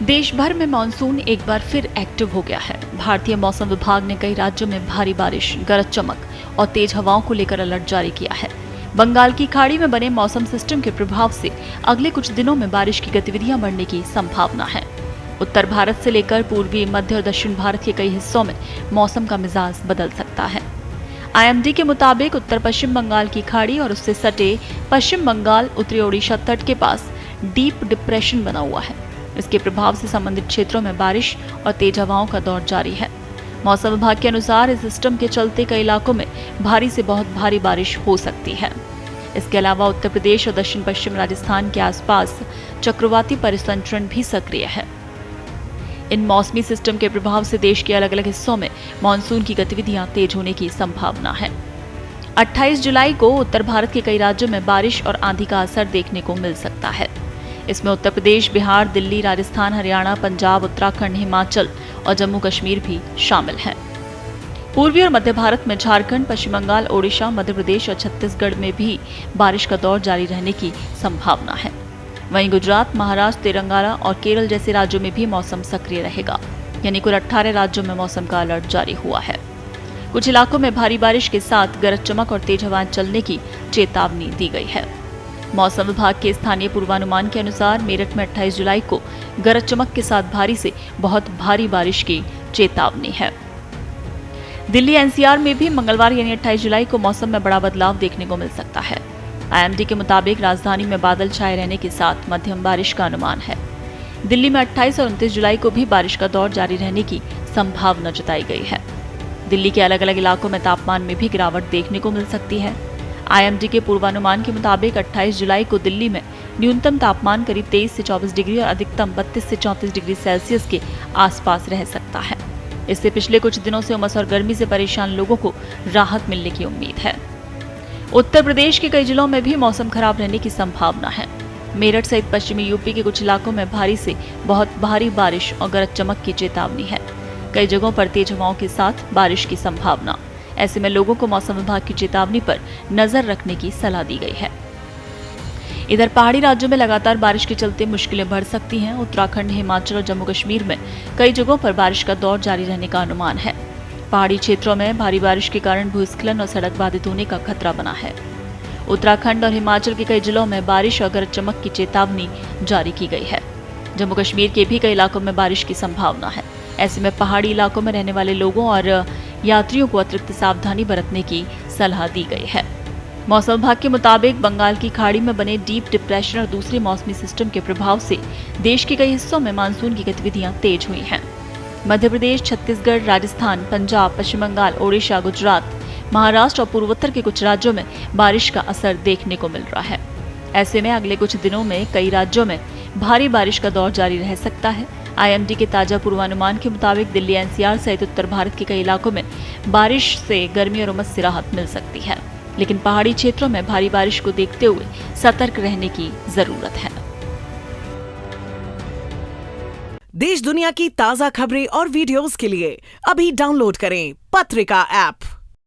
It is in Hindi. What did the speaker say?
देश भर में मानसून एक बार फिर एक्टिव हो गया है। भारतीय मौसम विभाग ने कई राज्यों में भारी बारिश, गरज चमक और तेज हवाओं को लेकर अलर्ट जारी किया है। बंगाल की खाड़ी में बने मौसम सिस्टम के प्रभाव से अगले कुछ दिनों में बारिश की गतिविधियां बढ़ने की संभावना है। उत्तर भारत से लेकर पूर्वी, मध्य और दक्षिण भारत के कई हिस्सों में मौसम का मिजाज बदल सकता है। IMD के मुताबिक उत्तर पश्चिम बंगाल की खाड़ी और उससे सटे पश्चिम बंगाल, उत्तरी ओडिशा तट के पास डीप डिप्रेशन बना हुआ है। इसके प्रभाव से संबंधित क्षेत्रों में बारिश और तेज हवाओं का दौर जारी है। मौसम विभाग के अनुसार इस सिस्टम के चलते कई इलाकों में भारी से बहुत भारी बारिश हो सकती है। इसके अलावा उत्तर प्रदेश और दक्षिण पश्चिम राजस्थान के आसपास चक्रवाती परिसंचरण भी सक्रिय है। इन मौसमी सिस्टम के प्रभाव से देश के अलग अलग हिस्सों में मानसून की गतिविधियां तेज होने की संभावना है। 28 जुलाई को उत्तर भारत के कई राज्यों में बारिश और आंधी का असर देखने को मिल सकता है। इसमें उत्तर प्रदेश, बिहार, दिल्ली, राजस्थान, हरियाणा, पंजाब, उत्तराखंड, हिमाचल और जम्मू कश्मीर भी शामिल हैं। पूर्वी और मध्य भारत में झारखंड, पश्चिम बंगाल, ओडिशा, मध्य प्रदेश और छत्तीसगढ़ में भी बारिश का दौर जारी रहने की संभावना है। वहीं गुजरात, महाराष्ट्र, तेलंगाना और केरल जैसे राज्यों में भी मौसम सक्रिय रहेगा। यानी कुल 18 राज्यों में मौसम का अलर्ट जारी हुआ है। कुछ इलाकों में भारी बारिश के साथ गरज चमक और तेज हवाएं चलने की चेतावनी दी गई है। मौसम विभाग के स्थानीय पूर्वानुमान के अनुसार मेरठ में 28 जुलाई को गरज चमक के साथ भारी से बहुत भारी बारिश की चेतावनी है। दिल्ली NCR में भी मंगलवार यानी 28 जुलाई को मौसम में बड़ा बदलाव देखने को मिल सकता है। IMD के मुताबिक राजधानी में बादल छाए रहने के साथ मध्यम बारिश का अनुमान है। दिल्ली में 28 और 29 जुलाई को भी बारिश का दौर जारी रहने की संभावना जताई गई है। दिल्ली के अलग अलग इलाकों में तापमान में भी गिरावट देखने को मिल सकती है। IMD के पूर्वानुमान के मुताबिक 28 जुलाई को दिल्ली में न्यूनतम तापमान करीब 23 से 24 डिग्री और अधिकतम 32 से 34 डिग्री सेल्सियस के आसपास रह सकता है। इससे पिछले कुछ दिनों से उमस और गर्मी से परेशान लोगों को राहत मिलने की उम्मीद है। उत्तर प्रदेश के कई जिलों में भी मौसम खराब रहने की संभावना है। मेरठ सहित पश्चिमी यूपी के कुछ इलाकों में भारी से बहुत भारी बारिश और गरज चमक की चेतावनी है। कई जगहों पर तेज हवाओं के साथ बारिश की संभावना। ऐसे में लोगों को मौसम विभाग की चेतावनी पर नजर रखने की सलाह दी गई है। इधर पहाड़ी राज्यों में लगातार बारिश के चलते मुश्किलें बढ़ सकती हैं। उत्तराखंड, हिमाचल और जम्मू कश्मीर में कई जगहों पर बारिश का दौर जारी रहने का अनुमान है। पहाड़ी क्षेत्रों में भारी बारिश के कारण भूस्खलन और सड़क बाधित होने का खतरा बना है। उत्तराखंड और हिमाचल के कई जिलों में बारिश और गरज चमक की चेतावनी जारी की गई है। जम्मू कश्मीर के भी कई इलाकों में बारिश की संभावना है। ऐसे में पहाड़ी इलाकों में रहने वाले लोगों और यात्रियों को अतिरिक्त सावधानी बरतने की सलाह दी गई है। मौसम विभाग के मुताबिक बंगाल की खाड़ी में बने डीप डिप्रेशन और दूसरे मौसमी सिस्टम के प्रभाव से देश के कई हिस्सों में मानसून की गतिविधियां तेज हुई हैं। मध्य प्रदेश, छत्तीसगढ़, राजस्थान, पंजाब, पश्चिम बंगाल, ओडिशा, गुजरात, महाराष्ट्र और पूर्वोत्तर के कुछ राज्यों में बारिश का असर देखने को मिल रहा है। ऐसे में अगले कुछ दिनों में कई राज्यों में भारी बारिश का दौर जारी रह सकता है। IMD के ताजा पूर्वानुमान के मुताबिक दिल्ली NCR सहित उत्तर भारत के कई इलाकों में बारिश से गर्मी और उमस से राहत मिल सकती है, लेकिन पहाड़ी क्षेत्रों में भारी बारिश को देखते हुए सतर्क रहने की जरूरत है। देश दुनिया की ताजा खबरें और वीडियोस के लिए अभी डाउनलोड करें पत्रिका ऐप।